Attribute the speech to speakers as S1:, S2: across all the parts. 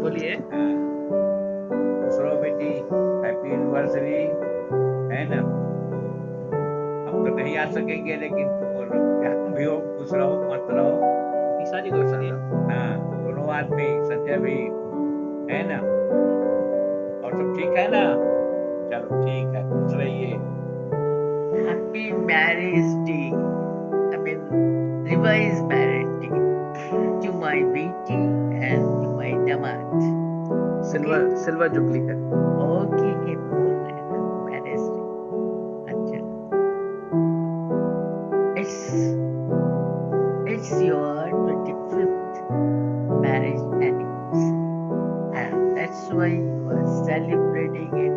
S1: बोलिए।
S2: खुश रहो बेटी, हैप्पी एनिवर्सरी। है ना, हम तो नहीं आ सकेंगे लेकिन तुम जहाँ भी हो खुश रहो, मस्त रहो।
S1: पिसा जी को सुनिए।
S2: हाँ, दोनों आदमी, संजय भी, है ना, और सब ठीक है ना। चलो ठीक है, खुश रहिए।
S3: Happy marriage day. I mean, revised marriage day to my Beatty and to my Damat.
S1: Silver jubilee है।
S3: Okay, बोल रहे हैं ना marriage day. अच्छा, it's your 25th marriage anniversary, and that's why you are celebrating it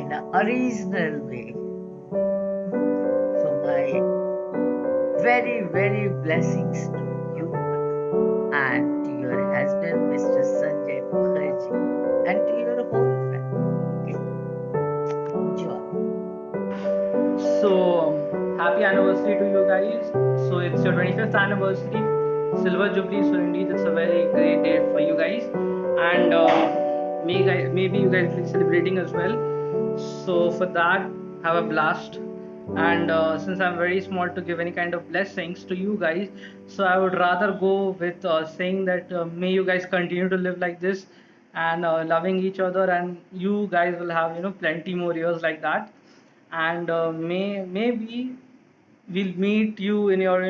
S3: in an original way. So my very, very blessings to you and to your husband, Mr. Sanjay Mukherjee, and to your whole family. Okay? Enjoy.
S1: So happy anniversary to you guys. So it's your 25th anniversary, silver jubilee. So indeed, it's a very great day for you guys, and maybe you guys will be celebrating as well. So for that, have a blast. And since I'm very small to give any kind of blessings to you guys, so I would rather go with saying that may you guys continue to live like this and loving each other, and you guys will have plenty more years like that. And maybe we'll meet you in your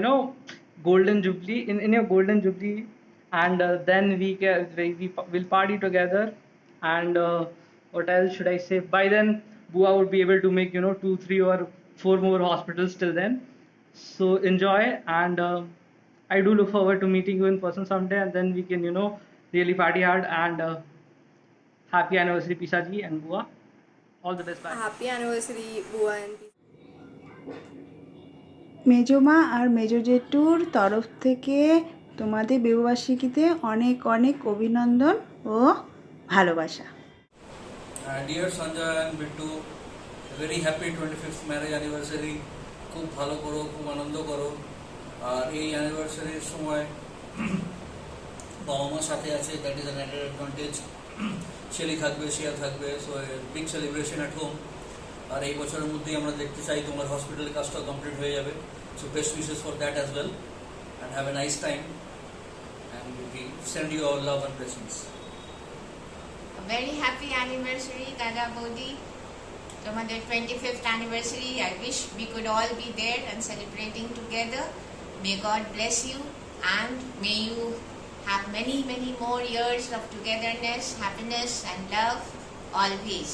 S1: golden jubilee, in your golden jubilee. And then we'll party together. And what else should I say? By then Bua would be able to make 2 3 or 4 more hospitals till then. So enjoy. And I do look forward to meeting you in person someday, and then we can really party hard. And happy anniversary, Pisaji and Bua. All the best. Bye.
S4: Happy anniversary, Bua and
S5: মেজমা আর মেজো জেঠুর তরফ থেকে তোমাদের বিবাহবার্ষিকীতে অনেক অনেক অভিনন্দন ও ভালোবাসা।
S6: Dear Sanjay and Bittu, very happy 25th marriage anniversary. খুব ভালো করো, খুব আনন্দ করো। আর এই অ্যানিভার্সারির সময় বাবা মার সাথে আছে, that is an added advantage. Shelly থাকবে, শিয়া থাকবে, so big celebration at home. আর এই বছরের মধ্যেই আমরা দেখতে চাই তোমার হসপিটালের কাজটা কমপ্লিট হয়ে যাবে। So best wishes for that as well, and have a nice time, and we send you our love and blessings.
S7: Very happy anniversary, Dada Bodhi. Tomorrow 25th anniversary. I wish we could all be there and celebrating together. May God bless you, and may you have many, many more years of togetherness, happiness and love always.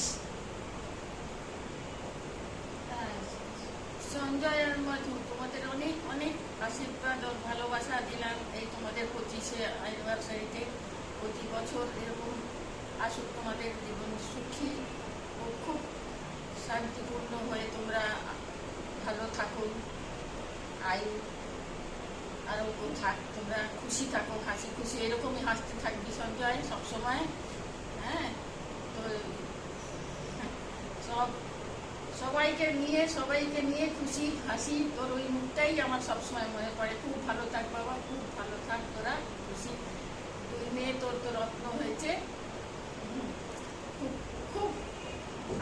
S8: Sanjay আর মধু, তোমাদের অনেক অনেক আশীর্বাদ ও ভালোবাসা দিলাম এই তোমাদের 25 অ্যানিভার্সারিতে। প্রতি বছর এরকম আসুক তোমাদের জীবন সুখী ও খুব শান্তিপূর্ণ হয়ে তোমরা ভালো থাকো, আয়ু আরও থাক, তোমরা খুশি থাকো, হাসি খুশি এরকমই হাসতে থাকবি সঞ্জয় সবসময়। হ্যাঁ, তো সবাইকে নিয়ে খুশি হাসি, তোর ওই মুখটাই আমার সবসময় মনে পড়ে। খুব ভালো থাক বাবা, খুব ভালো থাক, তোরা খুশি। 2 মেয়ে তোর তো রত্ন হয়েছে। খুব খুব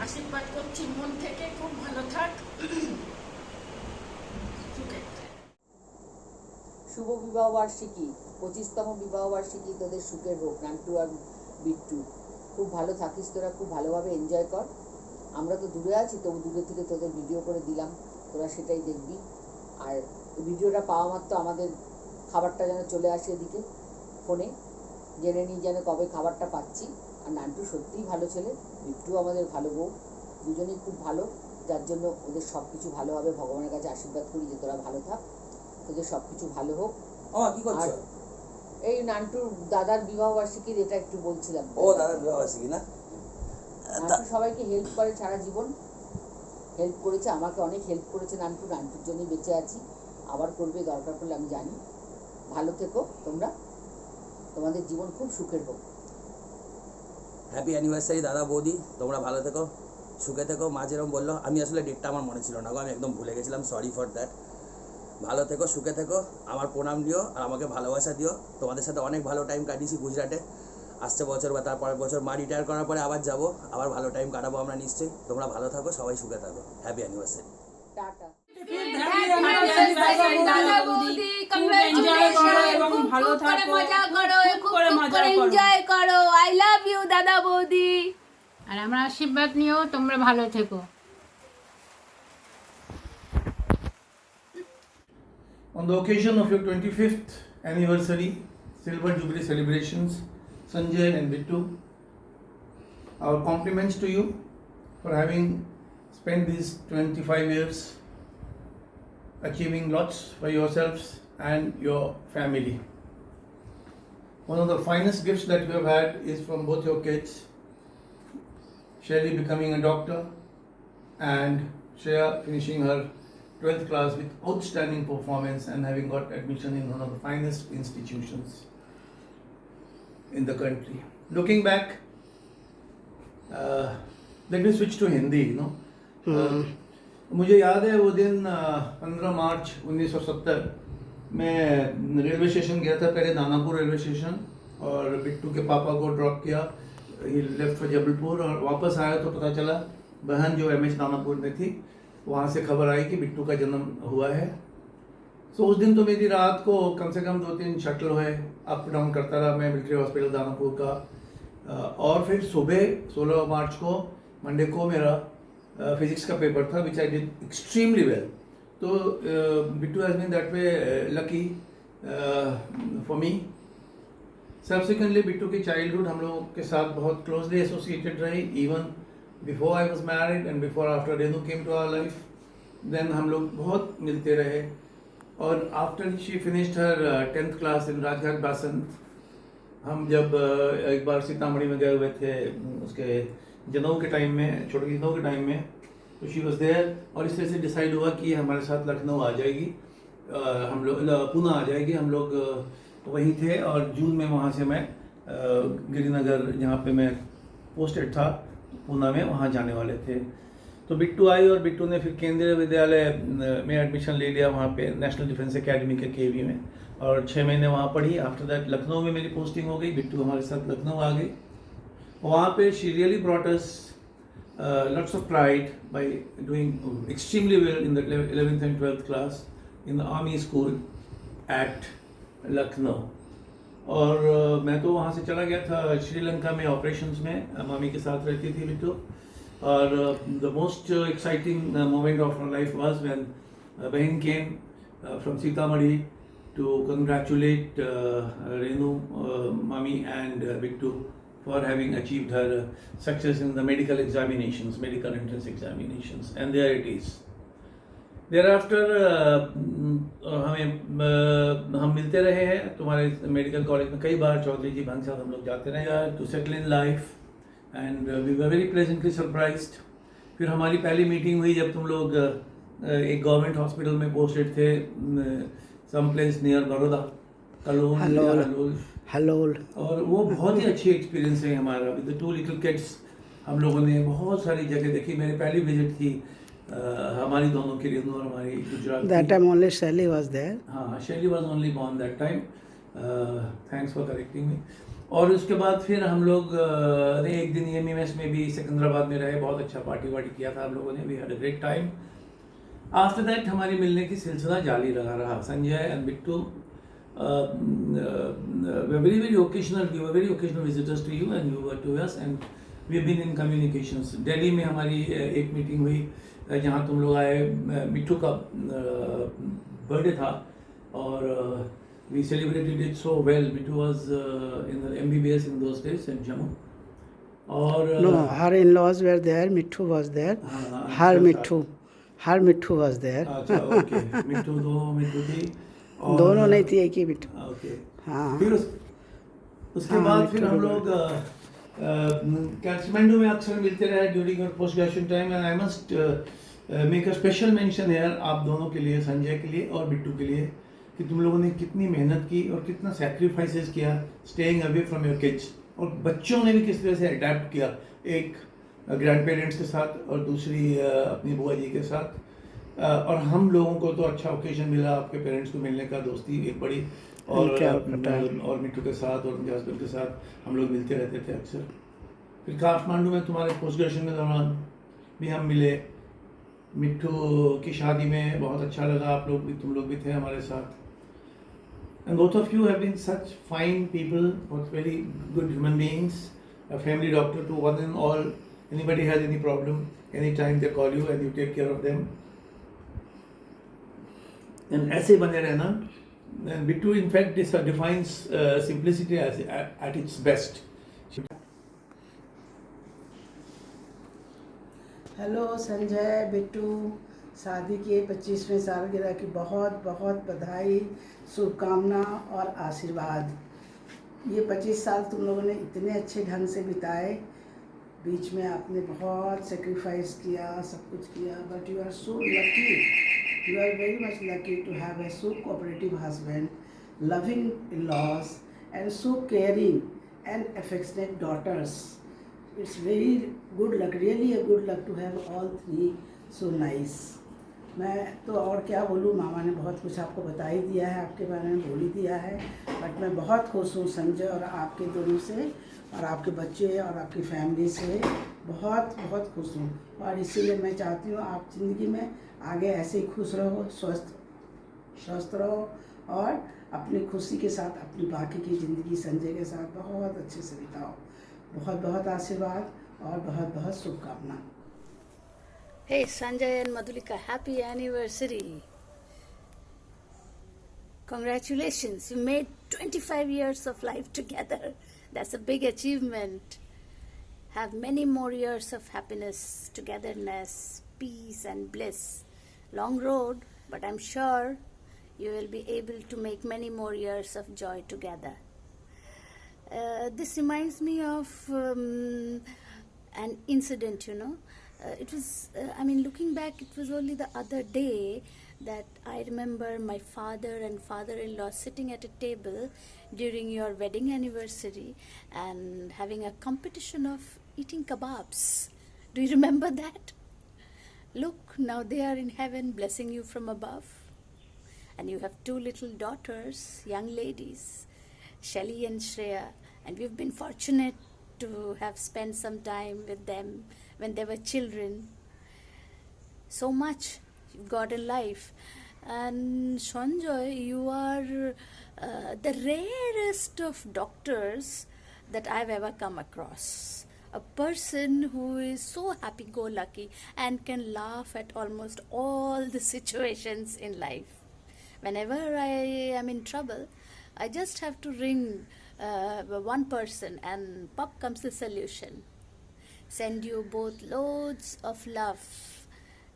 S8: আশীর্বাদ করছি মন থেকে, খুব ভালো থাক।
S9: শুভ বিবাহবার্ষিকী, 25তম বিবাহবার্ষিকী তোদের সুখের হোক নান্টু আর বিট্টু। খুব ভালো থাকিস তোরা, খুব ভালোভাবে এনজয় কর। আমরা তো দূরে আছি, তবু দূরে থেকে তোদের ভিডিও করে দিলাম, তোরা সেটাই দেখবি। আর ভিডিওটা পাওয়া মাত্র আমাদের খাবারটা যেন চলে আসে এদিকে ফোনে, জেনে নিই যেন কবে খাবারটা পাচ্ছি। আর নান্টু সত্যিই ভালো ছেলে, বিট্টু আমাদের ভালো বউ, দুজনেই খুব ভালো। যার জন্য ওদের সব কিছু ভালো হবে, ভগবানের কাছে আশীর্বাদ করি যে তোরা ভালো থাক, তোদের সব কিছু ভালো হোক। আর এই নান্টুর দাদার বিবাহবার্ষিকীর এটা একটু বলছিলাম।
S10: ও দাদার বিবাহবার্ষিকী না,
S9: নান্টু সবাইকে হেল্প করে সারা জীবন, হেল্প করেছে, আমাকে অনেক হেল্প করেছে নান্টু। নান্টুর জন্যই বেঁচে আছি, আবার করবে দরকার পড়লে, আমি জানি। ভালো থেকো তোমরা, তোমাদের জীবন খুব সুখের হোক।
S10: হ্যাপি অ্যানিভার্সারি দাদা বৌদি, তোমরা ভালো থেকো, সুখে থেকো। মা যেরকম বললো, আমি আসলে ডেটটা আমার মনে ছিল না গো, আমি একদম ভুলে গেছিলাম, সরি ফর দ্যাট। ভালো থেকো, সুখে থেকো, আমার প্রণাম দিও আর আমাকে ভালোবাসা দিও। তোমাদের সাথে অনেক ভালো টাইম কাটিয়েছি গুজরাটে, আসছে বছর বা তার পরের বছর মা রিটায়ার করার পরে আবার যাব, আবার ভালো টাইম কাটাবো আমরা নিশ্চয়ই। তোমরা ভালো থাকো, সবাই সুখে থাকো। Happy anniversary.
S9: টাটা।
S4: দাদা বৌদি কংগ্রাচুলেশন, ভালো থাকো, মজা করো, খুব করে এনজয় করো। আই লাভ ইউ দাদা বৌদি।
S11: আর আমরা আশীর্বাদ নিও, তোমরা ভালো থেকো।
S12: On the occasion of your 25th anniversary Silver Jubilee celebrations, Sanjay and Bittu, our compliments to you for having spent these 25 years achieving lots for yourselves and your family. One of the finest gifts that you have had is from both your kids, Shelly becoming a doctor and Shreya finishing her 12th class with outstanding performance and having got admission in one of the finest institutions in the country. Looking back, let me switch to Hindi, you know. मुझे याद है वो दिन 15 मार्च 1970 मैं railway station गया था, पहले Danapur railway station, और बिट्टू के पापा को ड्रॉप किया, ही लेफ्ट फॉर जबलपुर, और वापस आया तो पता चला बहन जो एमएच दानापुर में थी वहाँ से खबर आई कि बिट्टू का जन्म हुआ है। सो उस दिन तो मेरी रात को कम से कम 2-3 शटल हुए, अप डाउन करता रहा मैं मिलिट्री हॉस्पिटल दानापुर का, और फिर सुबह 16 मार्च को मंडे को मेरा फिजिक्स का पेपर था which I did extremely well. तो Bittu has been that way lucky for me. Subsequently Bittu की चाइल्डहुड हम लोगों के साथ बहुत क्लोजली एसोसिएटेड रही, even before I was married and before after Renu came to our life, then हम लोग बहुत मिलते रहे। और after she finished her 10th class in Rajghat बासन, हम जब एक बार सीतामढ़ी में गए हुए थे उसके जनऊ के टाइम में, छोटे जनऊ के टाइम में, तो she was there, और इस तरह से डिसाइड हुआ कि हमारे साथ लखनऊ आ जाएगी, हम लोग पुणे आ जाएगी, हम लोग वहीं थे। और जून में वहाँ से मैं गिरिनगर जहाँ पे मैं पोस्टेड था पूना में, वहाँ जाने वाले थे। तो बिट्टू आई और बिट्टू ने फिर केंद्रीय विद्यालय में एडमिशन ले लिया, वहाँ पे नेशनल डिफेंस एकेडमी के केवी में, और 6 महीने वहाँ पढ़ी। आफ्टर दैट लखनऊ में मेरी पोस्टिंग हो गई, बिट्टू हमारे साथ लखनऊ आ गई। वहाँ पे she really brought us lots of pride by doing extremely well in the 11th and 12th class in the army school eight Lucknow. और मैं तो वहाँ से चला गया था श्रीलंका में ऑपरेशंस में, मामी के साथ रहती थी बिट्टू। और the most exciting moment of my life was when बहन came from Sitamarhi to congratulate Renu मामी and Bittu for having achieved her success in the medical examinations, medical entrance examinations, and there it is. Thereafter हम मिलते रहे हैं तुम्हारे medical college में कई बार, चौधरी जी भांग साथ हम लोग जाते रहे to settle in life, and we were very pleasantly surprised. फिर हमारी पहली मीटिंग हुई जब तुम लोग एक गवर्नमेंट हॉस्पिटल में पोस्टेड थे, some place near Baroda, Halol, और वो बहुत ही अच्छी एक्सपीरियंस है हमारा विद द 2 लिटिल किड्स। हम लोगों ने बहुत सारी जगह देखी, मेरी पहली विजिट थी हमारी दोनों के लिए, और हमारी Gujarat.
S13: That time only Shelly was there.
S12: हाँ, Shelly was only born that time. Thanks for correcting me. और उसके बाद फिर हम लोग ने एक दिन EMS में भी सिकंदराबाद में रहे, बहुत अच्छा पार्टी वार्टी किया था हम लोगों ने, we had a great time. After that हमारी मिलने की सिलसिला जारी रहा। Sanjay and Bittu were very occasional, we were very occasional visitors to you and you were to us, and we have been in communications. Delhi में हमारी एक मीटिंग हुई जहाँ तुम लोग आए, मिट्टू का बर्थडे था, और we celebrated it so well. Mittu was in the MBBS in those days in Jammu, और
S13: No, her in-laws were there, Mittu was there, her Mittu was there.
S12: अच्छा, ओके, मिट्टू थी,
S13: दोनों नहीं थी, एक ही मिट्टू।
S12: ओके,
S13: हाँ।
S12: फिर उसके बाद फिर हम लोग काठमांडू में अक्सर मिलते रहे during your post graduation time, and I must make a special mention here आप दोनों के लिए, संजय के लिए और बिट्टू के लिए, कि तुम लोगों ने कितनी मेहनत की और कितना सैक्रिफाइसेस किया staying away from your kids, और बच्चों ने भी किस तरह से अडेप्ट किया, एक ग्रैंड पेरेंट्स के साथ और दूसरी अपनी बुआ जी के साथ। और हम लोगों को तो अच्छा ओकेजन मिला आपके पेरेंट्स को मिलने का, दोस्ती एक बड़ी, और मिट्टू के साथ और उनके हस्बैंड के साथ हम लोग मिलते रहते थे अक्सर। फिर काठमांडू में तुम्हारे पोस्ट ग्रेजुएशन के दौरान भी हम मिले। मिट्टू की शादी में बहुत अच्छा लगा, आप लोग भी, तुम लोग भी थे हमारे साथ। And both of you have been such fine people, both very good human beings, a family doctor to one and all. Anybody has any problem, anytime they call you and you take care of them. And ऐसे बने रहना. And Bittu in fact defines simplicity as at its best.
S13: Hello Sanjay, Bittu, शादी के 25वें सालगिरह की बहुत बहुत बधाई, शुभकामना और आशीर्वाद। ये 25 साल तुम लोगों ने इतने अच्छे ढंग से बिताए, बीच में आपने बहुत सेक्रीफाइस किया, सब कुछ किया, but you are so lucky, you are very much lucky to have a so cooperative husband, loving in-laws and so caring and affectionate daughters. It's very good luck, really a good luck to have all three so nice. मैं तो और क्या बोलूँ, मामा ने बहुत कुछ आपको बता ही दिया है, आपके बारे में बोल ही दिया है, बट मैं बहुत खुश हूँ संजय और आपके दोनों से, और आपके बच्चे और आपकी फैमिली से बहुत बहुत खुश हूँ। और इसीलिए मैं चाहती हूँ आप ज़िंदगी में आगे ऐसे ही खुश रहो, स्वस्थ रहो और अपनी खुशी के साथ अपनी बाकी की ज़िंदगी संजय के साथ बहुत अच्छे से बिताओ। बहुत बहुत आशीर्वाद और बहुत बहुत शुभकामना।
S11: Hey Sanjay and Madhulika, happy anniversary. Congratulations, you made 25 years of life together. That's a big achievement. Have many more years of happiness, togetherness, peace and bliss. Long road, but I'm sure you will be able to make many more years of joy together. This reminds me of an incident, you know. It was, looking back, it was only the other day that I remember my father and father-in-law sitting at a table during your wedding anniversary and having a competition of eating kebabs. Do you remember that? Look, now they are in heaven blessing you from above. And you have two little daughters, young ladies, Shelly and Shreya, and we've been fortunate to have spent some time with them when they were children. So much you've got in life. And Sanjay, you are the rarest of doctors that I've ever come across. A person who is so happy-go-lucky and can laugh at almost all the situations in life. Whenever I am in trouble, I just have to ring one person and pop comes the solution. Send you both loads of love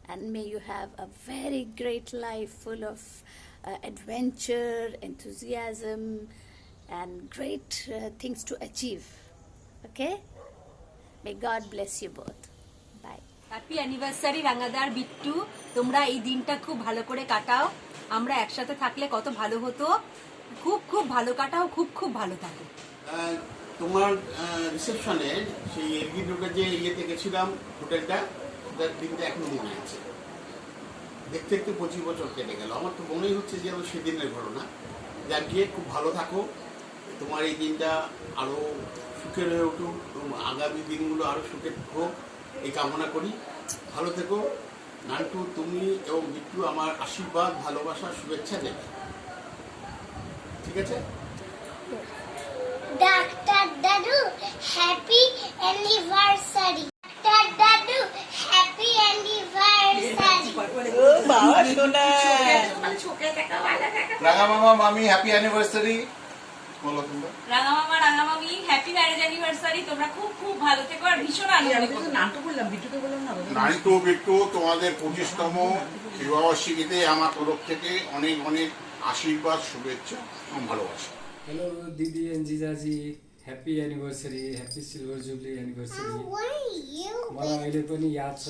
S11: and may you have a very great life full of adventure, enthusiasm and great things to achieve. Okay? May God bless you both. Bye.
S14: Happy anniversary রাঙাদার বিট্টু, তোমরা এই দিনটা খুব ভালো করে কাটাও। আমরা একসাথে থাকলে কত ভালো হতো। খুব খুব ভালো কাটাও, খুব খুব ভালো থাকো।
S15: তোমার রিসেপশনে সেই এলগি রোডে যে ইয়েতে গেছিলাম হোটেলটা, তার দিনটা এখনো মনে আছে। দেখতে দেখতে 25 বছর কেটে গেল। আমার তো মনেই হচ্ছে যে আমার সেদিনের ঘটনা। যার গিয়ে খুব ভালো থাকো, তোমার এই দিনটা আরও সুখের হয়ে উঠুক, আগামী দিনগুলো আরও সুখের হোক এই কামনা করি। ভালো থেকো নান্টু, তুমি এবং বিট্টু আমার আশীর্বাদ, ভালোবাসা, শুভেচ্ছা দেবে। ঠিক আছে?
S16: ডাক্তার দাদু হ্যাপি অ্যানিভার্সারি। ডাক্তার দাদু হ্যাপি অ্যানিভার্সারি।
S3: ও বাবা সোনা,
S15: রাঙা মামা মামি হ্যাপি অ্যানিভার্সারি বলো তোমরা।
S14: রাঙা মামা রাঙা মামি হ্যাপি ম্যারেজ অ্যানিভার্সারি। তোমরা খুব খুব ভালো থেকো আর ভীষণ আনন্দ করো।
S3: নামটা বললাম, বিট্টুকে বললাম না।
S15: নান্টু বিট্টু, তোমাদের 25তম বিবাহবার্ষিকীতে আমার তরফ থেকে অনেক অনেক आशीर्वाद शुभेच्छा और भालोबासा।
S17: हेलो दीदी एंड जीजाजी, happy anniversary, happy silver jubilee anniversary. मलाई अहिले पनि याद छ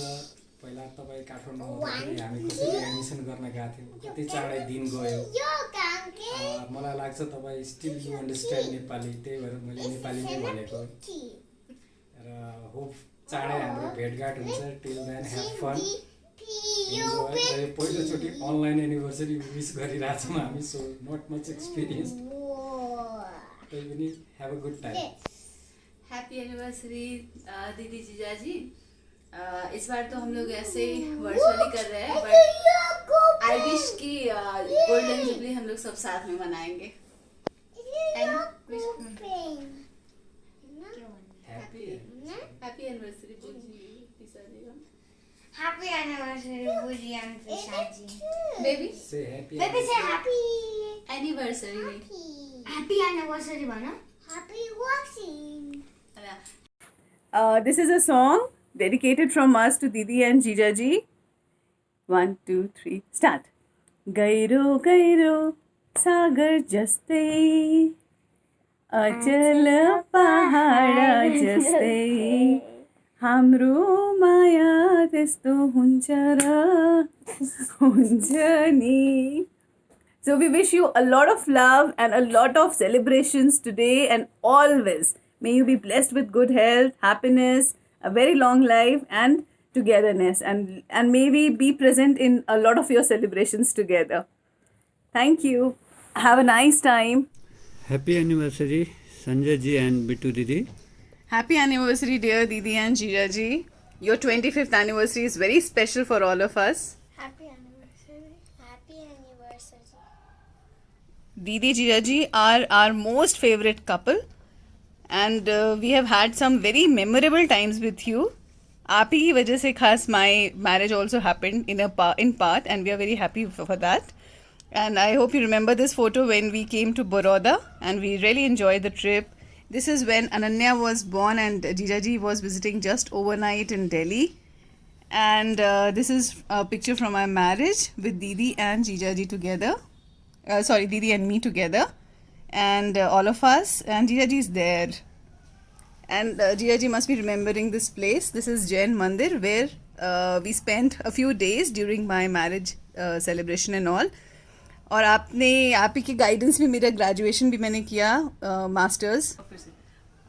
S17: पहिला तपाईँ काठमाडौँ आउँदाखेरि हामी कसरी एडमिसन गर्न गएको थियौँ, कति चाँडै दिन गयो। मलाई लाग्छ तपाईँ स्टिल यु अन्डरस्ट्यान्ड नेपाली, त्यही भएर मैले नेपाली नै भनेको र होप चाँडै हाम्रो भेटघाट हुन्छ। Till then have fun enjoy पहिलोचोटि अनलाइन एनिभर्सरी विस गरिरहेछौँ हामी, सो नट मच एक्सपिरियन्स, तै पनि have a good time.
S4: Happy anniversary दीदी जीजाजी। इस बार तो हम लोग ऐसे ही वर्चुअली कर रहे हैं, बट आई विश कि गोल्डन जुबली हम लोग सब साथ में मनाएंगे। Happy anniversary
S16: Happy anniversary, Booji and Pishaji.
S4: Baby
S17: से happy
S16: Baby, say happy.
S4: Anniversary.
S16: Happy anniversary, Bana. Happy watching.
S5: This is a song dedicated from us to Didi and Jijaji. 1, 2, 3, start. Gairo gairo sagar jaste, achal pahada jaste, hamro maya testo hunchara hunchani. So we wish you a lot of love and a lot of celebrations today and always. May you be blessed with good health, happiness, a very long life and togetherness, and may we be present in a lot of your celebrations together. Thank you. Have a nice time.
S18: Happy anniversary, Sanjay ji and Bittu Didi.
S5: Happy anniversary, dear Didi and Jija ji. Your 25th anniversary is very special for all of us.
S16: Happy anniversary. Happy anniversary.
S5: Didi Jija ji are our most favorite couple, and we have had some very memorable times with you. आप ही की वजह से खास my marriage also happened in part, and we are very happy for that. And I hope you remember this photo when we came to Baroda, and we really enjoyed the trip. This is when Ananya was born and Jijaji was visiting just overnight in Delhi. And this is a picture from our marriage with Didi and Jijaji together. Didi and me together. And all of us. And Jijaji is there. And Jijaji must be remembering this place. This is Jain Mandir, where we spent a few days during my marriage celebration and all. और आप ही की guidance में मेरा graduation भी मैंने किया, masters.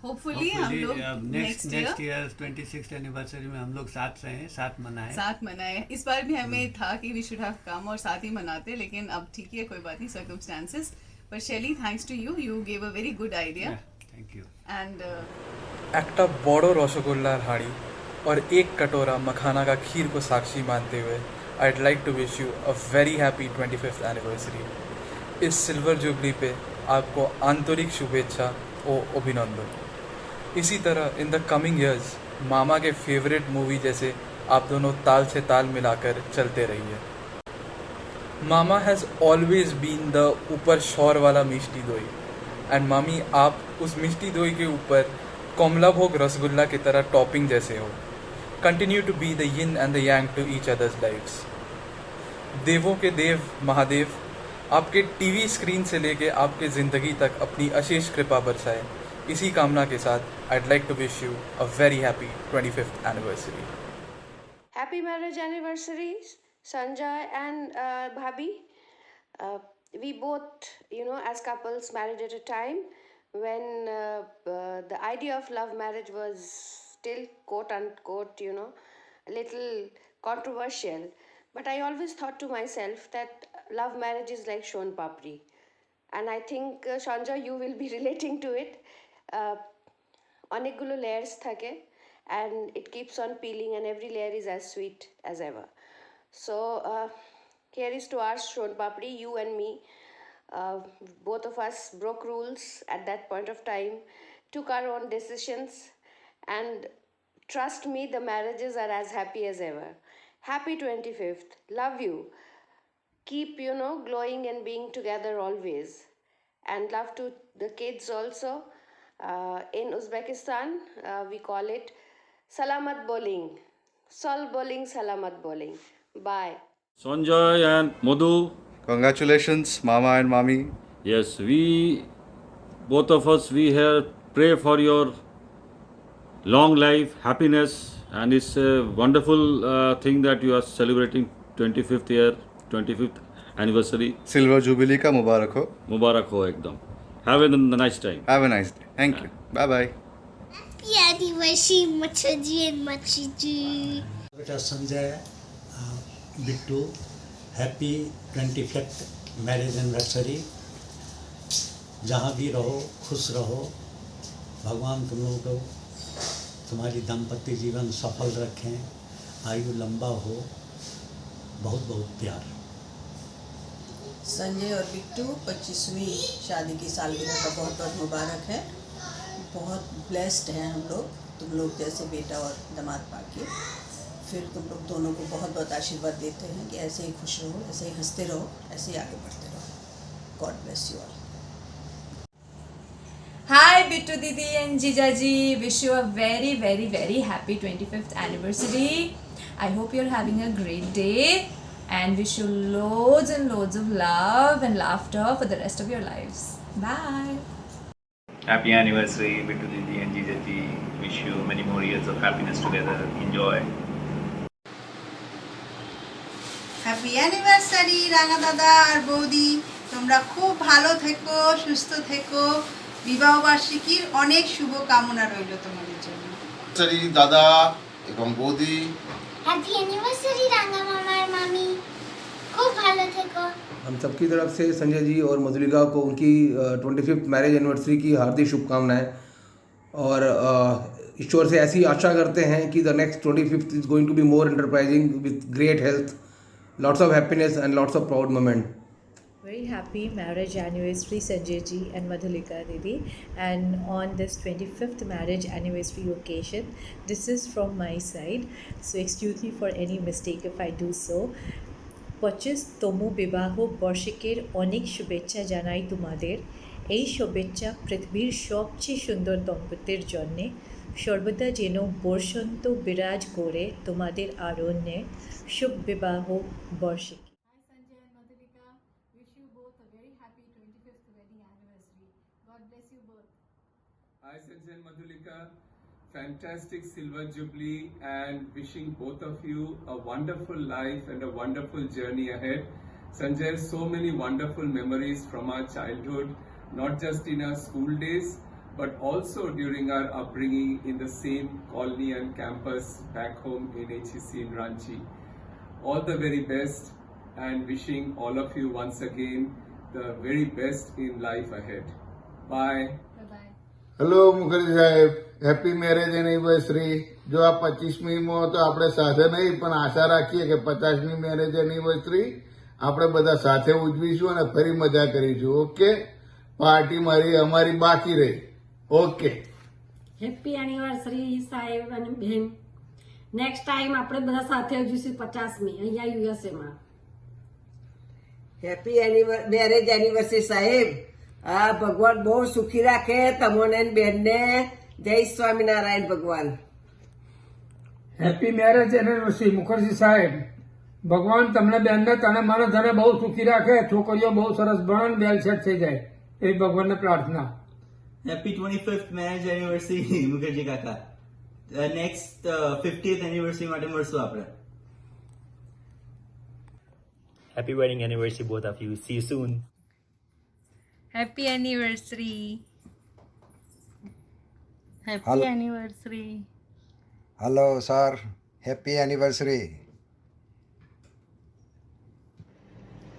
S5: Hopefully हम लोग नेक्स्ट
S18: ईयर 26th एनिवर्सरी में हम लोग साथ रहे, साथ मनाए।
S5: इस बार भी हमें था कि वी शुड हैव कम और साथ ही मनाते, लेकिन अब ठीक है, कोई बात नहीं, सर्कमस्टेंसेस। पर Shelly, thanks to you gave a very good idea.
S18: Thank you.
S5: And
S19: একটা বড় রসগোল্লার হাঁড়ি और एक कटोरा मखाना का खीर को साक्षी मानते हुए I'd like to wish you a very happy 25th anniversary. इस सिल्वर जुबली पे आपको आंतरिक शुभेच्छा और अभिनंदन। इसी तरह इन द कमिंग ईयर्स मामा के फेवरेट मूवी जैसे आप दोनों ताल से ताल मिलाकर चलते रहिए। मामा हैज़ ऑलवेज बीन द ऊपर शौर वाला मिष्टी दोई, एंड मामी आप उस मिष्टी दोई के ऊपर कमला भोग रसगुल्ला की तरह टॉपिंग जैसे हो। Continue to be the yin and the yang to each others lives. देवों के देव महादेव आपके टीवी स्क्रीन से लेके आपके ज़िंदगी तक अपनी अशेष कृपा बरसाए। इसी कामना के साथ I'd like to wish you a very happy 25th anniversary.
S20: Happy marriage anniversary, Sanjay and Bhabhi. We both, as couples married at a time when the idea of love marriage was still quote unquote, a little controversial. But I always thought to myself that love marriage is like Shon Papri. And I think, Sanjay, you will be relating to it. Onekgulo layers thake, and it keeps on peeling, and every layer is as sweet as ever. So, here is to our Shon Papri, you and me. Both of us broke rules at that point of time, took our own decisions, and trust me, the marriages are as happy as ever. Happy 25th. Love you. Keep, glowing and being together always. And love to the kids also. In Uzbekistan, we call it Salamat Bowling. Sol Bowling, Salamat Bowling. Bye.
S21: Sanjay and Madhu.
S22: Congratulations, Mama and Mami.
S21: Yes, both of us, we here pray for your long life, happiness, and it's a wonderful thing that you are celebrating 25th anniversary.
S22: Silver Jubilee का मुबारक हो।
S21: मुबारक हो एकदम। Have a nice time.
S22: Have a nice day. Thank you. Bye bye.
S16: Happy anniversary, Machaji and Machiji.
S23: बेटा Sanjay,
S1: Bittu happy 25th marriage anniversary. जहाँ भी रहो खुश रहो, भगवान तुम लोगों को तुम्हारी दाम्पत्य जीवन सफल रखें, आयु लंबा हो। बहुत बहुत प्यार।
S2: संजय और बिट्टू 25वीं शादी की सालगिरह का बहुत बहुत मुबारक है। बहुत ब्लेस्ड हैं हम लोग, तुम लोग जैसे बेटा और दामाद पाके। फिर तुम लोग दोनों को बहुत बहुत आशीर्वाद देते हैं कि ऐसे ही खुश रहो, ऐसे ही हंसते रहो, ऐसे ही आगे बढ़ते रहो। God bless you all.
S23: Hi Bittu Didi and Jijaji, wish you a very very very happy 25th anniversary. I hope you're having a great day and wish you loads and loads of love and laughter for the rest of your lives. Bye.
S24: Happy anniversary Bittu Didi and Jijaji. Wish you many more years of happiness together. Enjoy.
S25: Happy anniversary রাঙা দাদা আর বৌদি, তোমরা খুব ভালো থেকো, সুস্থ থেকো। বিবাহ বার্ষিকীর অনেক শুভ কামনা রইল তোমাদের জন্য।
S15: দাদা এবং বৌদি,
S16: हैप्पी एनिवर्सरी रांगा मामा और मामी, खूब भालो থেকো।
S26: हम सबकी तरफ से संजय जी और मधुलिका को उनकी 25th मैरिज एनिवर्सरी की हार्दिक शुभकामनाएं, और ईश्वर से ऐसी आशा करते हैं कि the next 25th is going to be more enterprising with great health, lots of happiness and lots of proud moment.
S27: Very happy marriage anniversary Sanjay ji and Madhulika Didi, and on this 25th marriage anniversary occasion, this is from my side, so excuse me for any mistake if I do so. 25তম বিবাহ বার্ষিকীর অনেক শুভেচ্ছা জানাই তোমাদের। এই শুভেচ্ছা পৃথিবীর সবচেয়ে সুন্দর দম্পতির জন্যে সর্বদা যেন বসন্ত বিরাজ করে তোমাদের আরণ্যে। শুভ বিবাহ বার্ষিকী।
S28: Hi Sanjay and Madhulika, fantastic silver jubilee and wishing both of you a wonderful life and a wonderful journey ahead. Sanjay, so many wonderful memories from our childhood, not just in our school days, but also during our upbringing in the same colony and campus back home in HEC in Ranchi. All the very best and wishing all of you once again the very best in life ahead. Bye.
S15: Hello Mukherjee સાહેબ, happy marriage anniversary. જો આ 25મી માં તો આપણે સાથે નહીં, પણ આશા રાખીએ કે 50મી મેરેજ એનિવર્સરી આપણે બધા સાથે ઉજવીશું અને ફરી મજા કરીશું। ઓકે, પાર્ટી મારી અમારી બાકી રહી। ઓકે,
S29: હેપી એનિવર્સરી સાહેબ અને બેન। નેક્સ્ટ ટાઈમ આપણે બધા સાથે ઉજવીશું 50મી અહીંયા USA માં।
S30: હેપી મેરેજ એનિવર્સરી સાહેબ। ભગવાન બહુ સુખી રાખે તમને બેન ને। જય સ્વામિનારાયણ ભગવાન।
S31: હેપી મેરેજ એનિવર્સરી મુખર્જી સાહેબ। ભગવાન તમને બેનને તને મને તને બહુ સુખી રાખે, છોકરીઓ બહુ સરસ ભણે ને બેલ સેટ થઈ જાય એવી ભગવાનને પ્રાર્થના।
S32: Happy 25th marriage anniversary Mukherjee કાકા। નેક્સ્ટ 50th એનિવર્સરી માટે મળશું આપણે।
S33: Happy wedding anniversary both of you. See you soon.
S34: Happy anniversary. Happy
S35: Hello.
S34: anniversary.
S35: Hello sir, happy anniversary.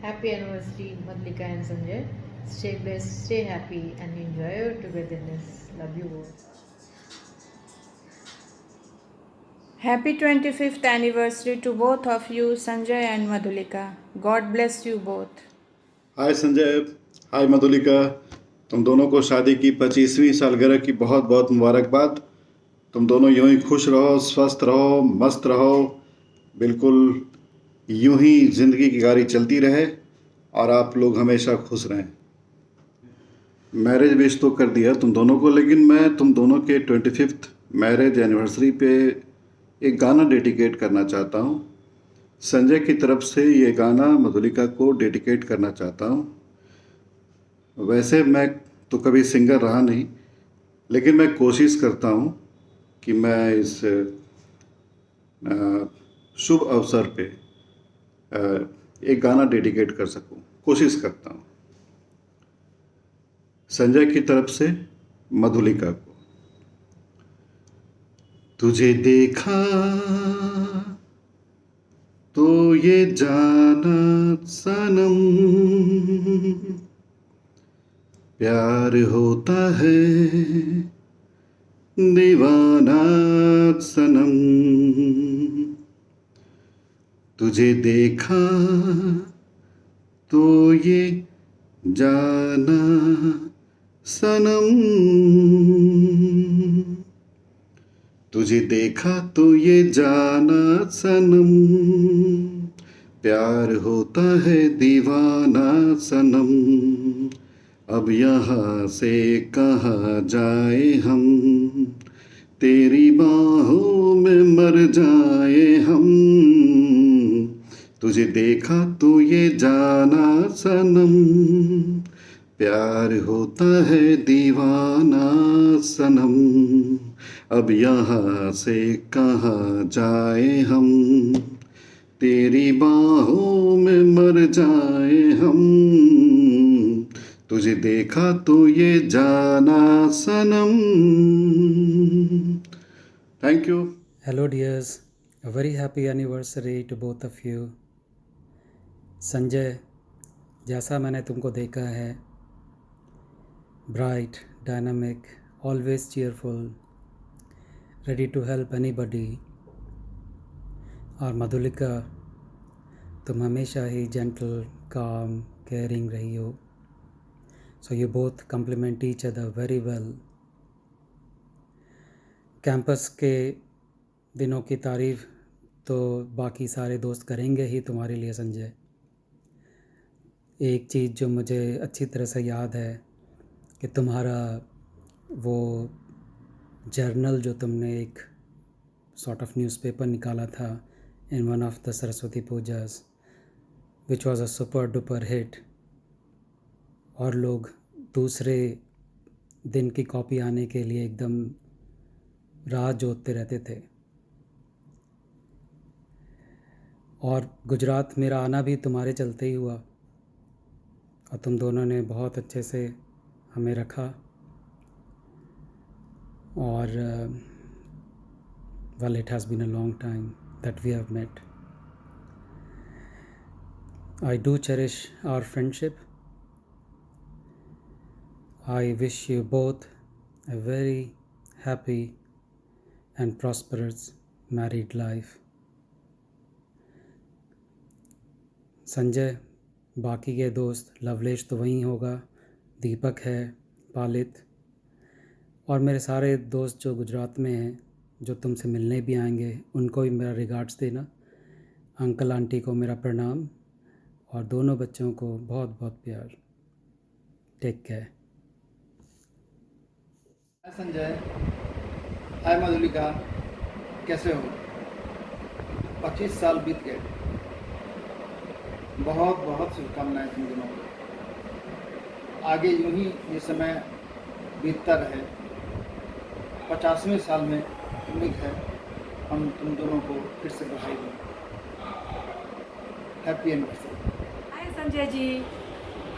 S27: Happy anniversary Madhulika and Sanjay. Stay blessed, stay happy and enjoy your togetherness. Love you both.
S36: Happy 25th anniversary to both of you, Sanjay and Madhulika. God bless you both.
S22: Hi Sanjay, hi Madhulika, तुम दोनों को शादी की 25वीं सालगिरह की बहुत बहुत मुबारकबाद। तुम दोनों यूं ही खुश रहो, स्वस्थ रहो, मस्त रहो, बिल्कुल यूं ही ज़िंदगी की गाड़ी चलती रहे और आप लोग हमेशा खुश रहें। मैरिज विश तो कर दिया तुम दोनों को, लेकिन मैं तुम दोनों के 25th मैरिज एनिवर्सरी पे एक गाना डेडिकेट करना चाहता हूँ। संजय की तरफ से ये गाना मधुलिका को डेडिकेट करना चाहता हूँ। वैसे मैं तो कभी सिंगर रहा नहीं, लेकिन मैं कोशिश करता हूँ कि मैं इस शुभ अवसर पे एक गाना डेडिकेट कर सकूँ, कोशिश करता हूँ। संजय की तरफ से मधुलिका को। तुझे देखा तो ये जाना सनम, प्यार होता है दीवाना सनम। तुझे देखा तो ये जाना सनम, तुझे देखा तो ये जाना सनम, प्यार होता है दीवाना सनम। अब यहाँ से कहाँ जाए हम, तेरी बाहों में मर जाए हम। तुझे देखा तो ये जाना सनम, प्यार होता है दीवाना सनम। अब यहाँ से कहाँ जाए हम, तेरी बाहों में मर जाए हम। तुझे देखा तो ये जाना सनम। Thank you.
S3: Hello dears, a very happy anniversary to both of you. Sanjay, जैसा मैंने तुमको देखा है, bright, dynamic, always cheerful, ready to help anybody. और मधुलिका, तुम हमेशा ही gentle, calm, caring रही हो. So you both complement each other very well. Campus के दिनों की तारीफ़ तो बाकी सारे दोस्त करेंगे ही तुम्हारे लिए संजय। एक चीज़ जो मुझे अच्छी तरह से याद है कि तुम्हारा वो जर्नल जो तुमने एक सॉर्ट ऑफ न्यूज़पेपर निकाला था in one of the Saraswati Pooja's, which was a super duper hit, और लोग दूसरे दिन की कॉपी आने के लिए एकदम राह जोतते रहते थे। और गुजरात मेरा आना भी तुम्हारे चलते ही हुआ, और तुम दोनों ने बहुत अच्छे से हमें रखा। और well, it has been a long time that we have met. I do cherish our friendship. I wish you both a very happy and prosperous married life. Sanjay, बाकी के दोस्त लवलेश तो वहीं होगा, दीपक है, पालित, और मेरे सारे दोस्त जो गुजरात में हैं, जो तुमसे मिलने भी आएंगे, उनको भी मेरा रिगार्ड्स देना। अंकल आंटी को मेरा प्रणाम, और दोनों बच्चों को बहुत बहुत प्यार। Take care.
S26: Sanjay, hi Madhulika, कैसे हो? 25 साल बीत गए। बहुत बहुत शुभकामनाएं तुम दोनों को। आगे यूं ही ये समय बीतता रहे। 50वें साल में उम्मीद है हम तुम दोनों को फिर से बधाई दें। Happy anniversary.
S29: Hi Sanjay ji,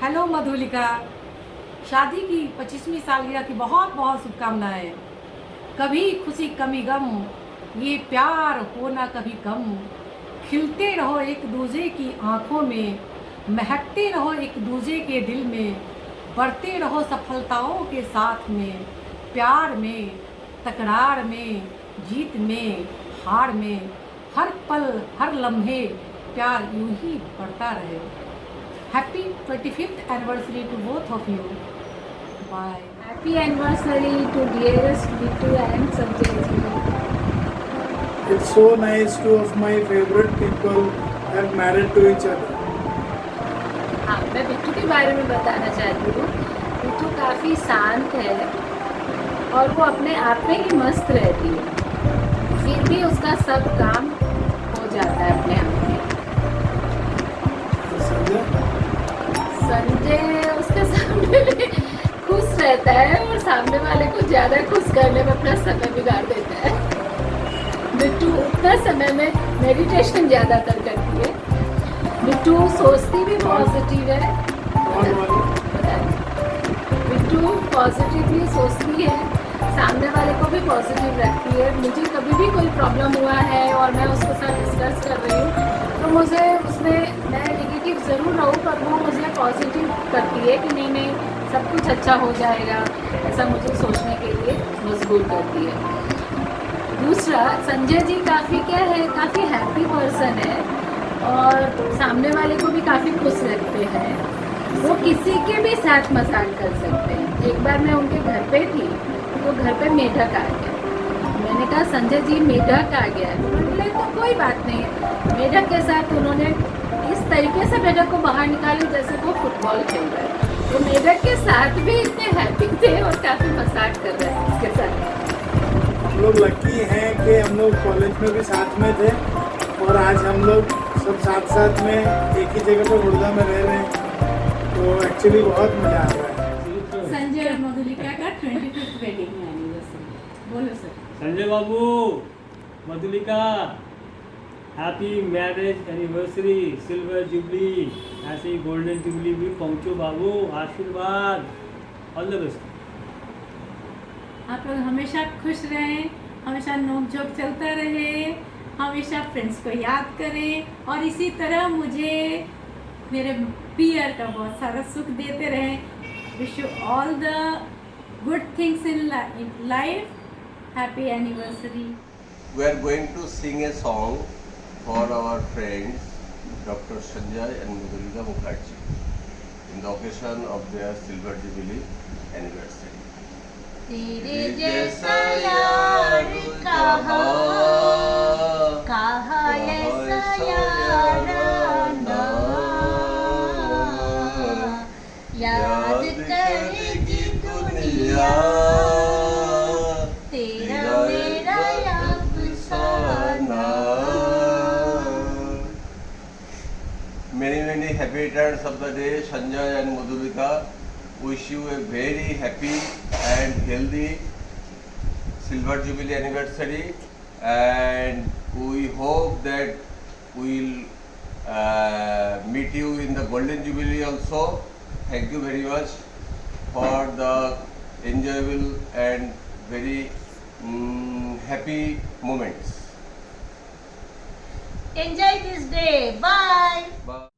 S29: hello Madhulika, शादी की 25वीं सालगिरह की बहुत बहुत शुभकामनाएं। कभी खुशी कभी गम, ये प्यार होना कभी कम। खिलते रहो एक दूजे की आंखों में, महकते रहो एक दूजे के दिल में। बढ़ते रहो सफलताओं के साथ में, प्यार में, तकरार में, जीत में, हार में। हर पल हर लम्हे प्यार यूं ही बढ़ता रहे। Happy 25th anniversary to both of you. Bye.
S4: Happy anniversary to dearest Bitu and Sanjay ji.
S31: It's so nice two of my favorite people have married to each other.
S4: हाँ, मैं बिट्टू के बारे में बताना चाहती हूँ। बिट्टू काफ़ी शांत है और वो अपने आप में ही मस्त रहती है, फिर भी उसका सब काम हो जाता है अपने आप में। संजय उसके सामने में खुश रहता है और सामने वाले को ज़्यादा खुश करने में अपना समय बिगाड़ देता है। बिट्टू उतना समय में मेडिटेशन ज़्यादातर करती है। बिट्टू सोचती भी पॉजिटिव है। बिट्टू पॉजिटिवली सोचती है, सामने वाले को भी पॉजिटिव रखती है। मुझे कभी भी कोई प्रॉब्लम हुआ है और मैं उसके साथ डिस्कस कर रही हूँ तो मुझे उसमें मैं नेगेटिव ज़रूर रहूँ पर वो मुझे पॉजिटिव करती है कि नहीं नहीं सब कुछ अच्छा हो जाएगा, ऐसा मुझे सोचने के लिए मजबूर करती है। दूसरा, संजय जी काफ़ी क्या है, काफ़ी हैप्पी पर्सन है और सामने वाले को भी काफ़ी खुश रखते हैं। वो किसी के भी साथ मजाक कर सकते हैं। एक बार मैं उनके घर पे थी तो घर पे मेढक आ गया। मैंने कहा संजय जी मेढक आ गया है, तो उन्होंने बोला तो कोई बात नहीं। मेढक के साथ उन्होंने इस तरीके से मेढक को बाहर निकाली जैसे वो फुटबॉल खेल रहे हैं। तो मेढक के साथ भी इतने हैप्पी थे और काफ़ी मजाक कर रहे हैं उसके साथ।
S31: हम लोग लकी हैं कि हम लोग कॉलेज में भी साथ में थे और आज हम लोग सब साथ साथ में एक ही जगह पर गुड़गांव में रह रहे हैं, तो एक्चुअली बहुत मज़ा आ रहा है।
S29: संजय और मधुलिका का 25th वेडिंग एनिवर्सरी। बोलो सर।
S1: संजय बाबू, Madhulika, happy marriage anniversary, silver jubilee, ऐसे ही गोल्डन जुबली भी पहुंचो बाबू, आशीर्वाद, ऑल द बेस्ट।
S29: आप लोग हमेशा खुश रहें, हमेशा नोक झोंक चलता रहे, हमेशा फ्रेंड्स को याद करें और इसी तरह मुझे मेरे पियर का बहुत सारा सुख देते रहें। Wish you all the good things in life. Happy anniversary.
S5: We are going to sing a song for our friends Dr. Sanjay and Madhulika Mukherjee in the occasion of their Silver Jubilee anniversary.
S16: तेरे जैसा यार कहाँ ऐसा याराना, याद करेगी दुनिया तेरा मेरा अफसाना।
S5: Many happy returns of the day, Sanjay and Madhulika. Wish you a very happy and healthy Silver Jubilee anniversary, and we hope that we'll meet you in the Golden Jubilee also. Thank you very much for the enjoyable and very happy moments.
S16: Enjoy this day. Bye.
S5: Bye.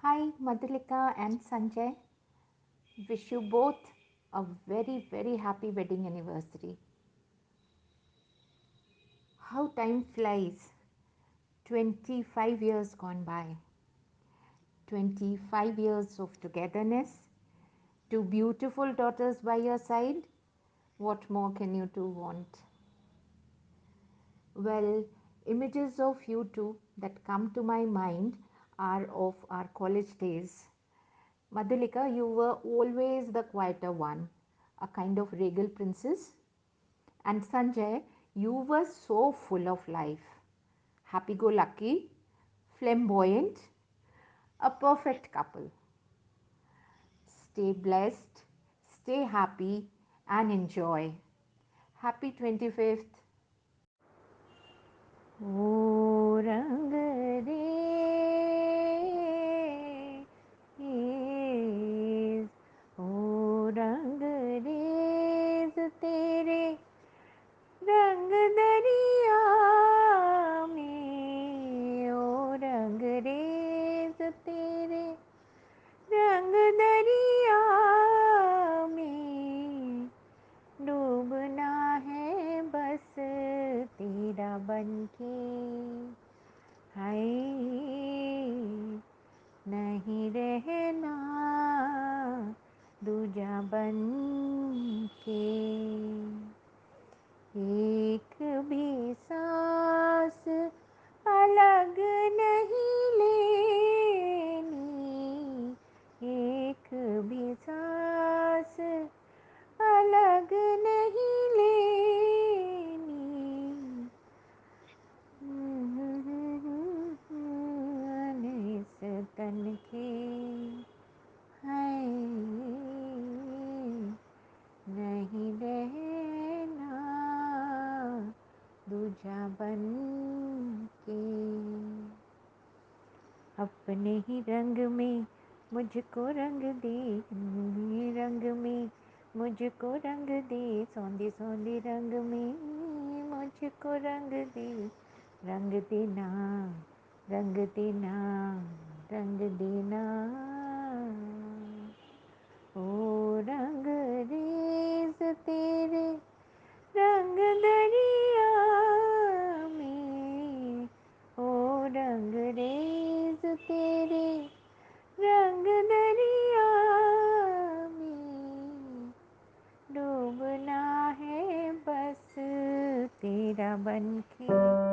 S6: Hi Madhulika and Sanjay. Wish you both a very, very happy wedding anniversary. How time flies. 25 years gone by. 25 years of togetherness. 2 beautiful daughters by your side. What more can you two want? Well, images of you two that come to my mind are of our college days. Madhulika, you were always the quieter one, a kind of regal princess. And Sanjay, you were so full of life, happy-go-lucky, flamboyant, a perfect couple. Stay blessed, stay happy and enjoy. Happy 25th. O rang re ओ रंग raise तेरे रंग दरिया में, ओ रंग raise तेरे रंग दरिया में, डूबना है बस तेरा बनके, हाय नहीं रहना दूजा बन के, एक भी सांस अलग नहीं लेनी, एक भी सांस अलग नहीं लेनी, इस तन के नहीं रहना दूजा बन के, अपने ही रंग में मुझको रंग दे, रंग में मुझको रंग दे, सौंदे सौंदे रंग में मुझको रंग दे, रंग देना रंग देना, रंग देना, ओ रंग रेज तेरे रंग दरिया में, ओ रंग रेज तेरे रंग दरिया में, डूबना है बस तेरा बनके